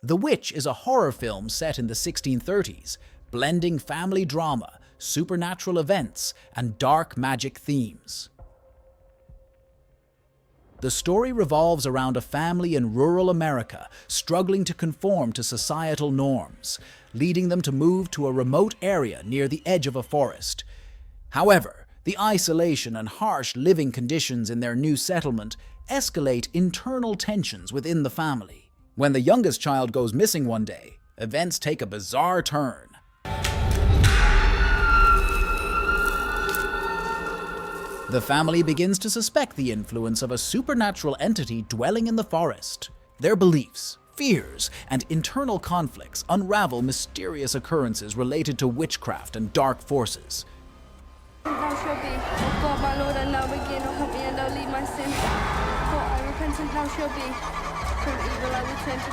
The Witch is a horror film set in the 1630s, blending family drama, supernatural events, and dark magic themes. The story revolves around a family in rural America struggling to conform to societal norms, leading them to move to a remote area near the edge of a forest. However, the isolation and harsh living conditions in their new settlement escalate internal tensions within the family. When the youngest child goes missing one day, events take a bizarre turn. The family begins to suspect the influence of a supernatural entity dwelling in the forest. Their beliefs, fears, and internal conflicts unravel mysterious occurrences related to witchcraft and dark forces. Thou shalt be, O God, my Lord, and now again, O help me, and thou leave my sin. For I repent, and thou shalt be. From evil I will turn to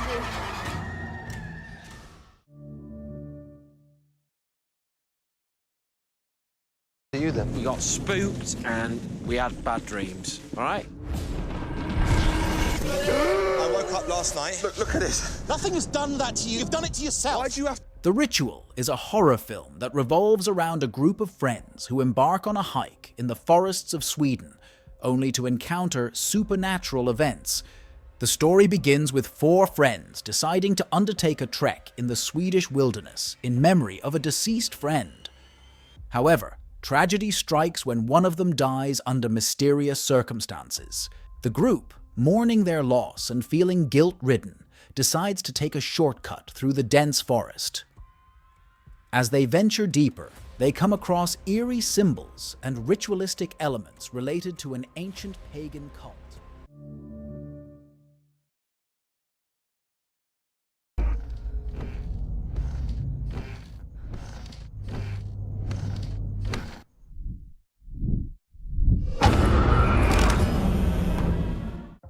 thee. You then? We got spooked and we had bad dreams, all right? I woke up last night. Look at this. Nothing has done that to you. You've done it to yourself. Why'd you have... The Ritual is a horror film that revolves around a group of friends who embark on a hike in the forests of Sweden, only to encounter supernatural events. The story begins with 4 friends deciding to undertake a trek in the Swedish wilderness in memory of a deceased friend. However, tragedy strikes when one of them dies under mysterious circumstances. The group, mourning their loss and feeling guilt-ridden, decides to take a shortcut through the dense forest. As they venture deeper, they come across eerie symbols and ritualistic elements related to an ancient pagan cult.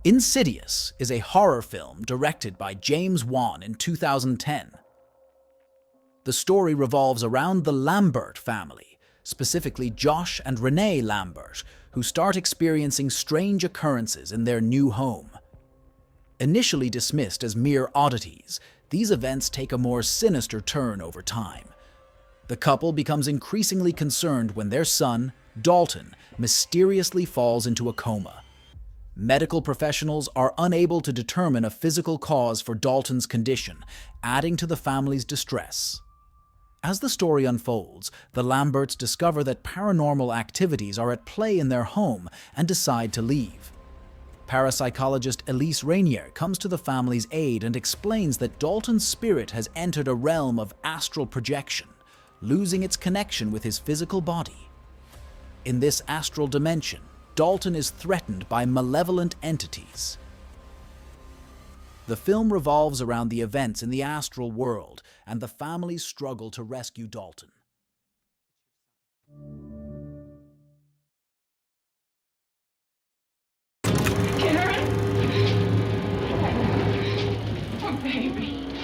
Insidious is a horror film directed by James Wan in 2010. The story revolves around the Lambert family, specifically Josh and Renee Lambert, who start experiencing strange occurrences in their new home. Initially dismissed as mere oddities, these events take a more sinister turn over time. The couple becomes increasingly concerned when their son, Dalton, mysteriously falls into a coma. Medical professionals are unable to determine a physical cause for Dalton's condition, adding to the family's distress. As the story unfolds, the Lamberts discover that paranormal activities are at play in their home and decide to leave. Parapsychologist Elise Rainier comes to the family's aid and explains that Dalton's spirit has entered a realm of astral projection, losing its connection with his physical body. In this astral dimension, Dalton is threatened by malevolent entities. The film revolves around the events in the astral world and the family's struggle to rescue Dalton. Karen? Oh, baby.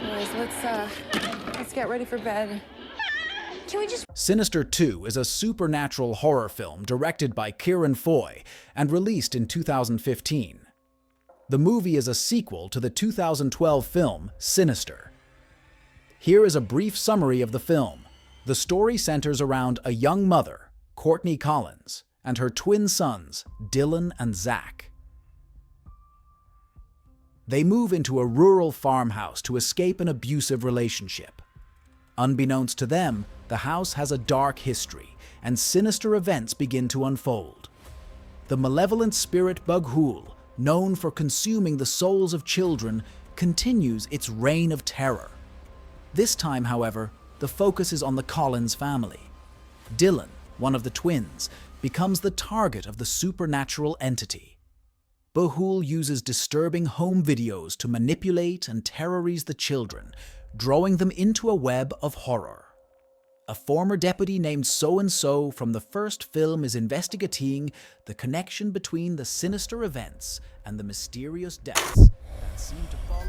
Boys, let's get ready for bed. Can we just... Sinister 2 is a supernatural horror film directed by Kieran Foy and released in 2015. The movie is a sequel to the 2012 film Sinister. Here is a brief summary of the film. The story centers around a young mother, Courtney Collins, and her twin sons, Dylan and Zach. They move into a rural farmhouse to escape an abusive relationship. Unbeknownst to them, the house has a dark history, and sinister events begin to unfold. The malevolent spirit Bughul, known for consuming the souls of children, continues its reign of terror. This time, however, the focus is on the Collins family. Dylan, one of the twins, becomes the target of the supernatural entity. Bughul uses disturbing home videos to manipulate and terrorize the children, drawing them into a web of horror. A former deputy named So-and-so from the first film is investigating the connection between the sinister events and the mysterious deaths that seem to follow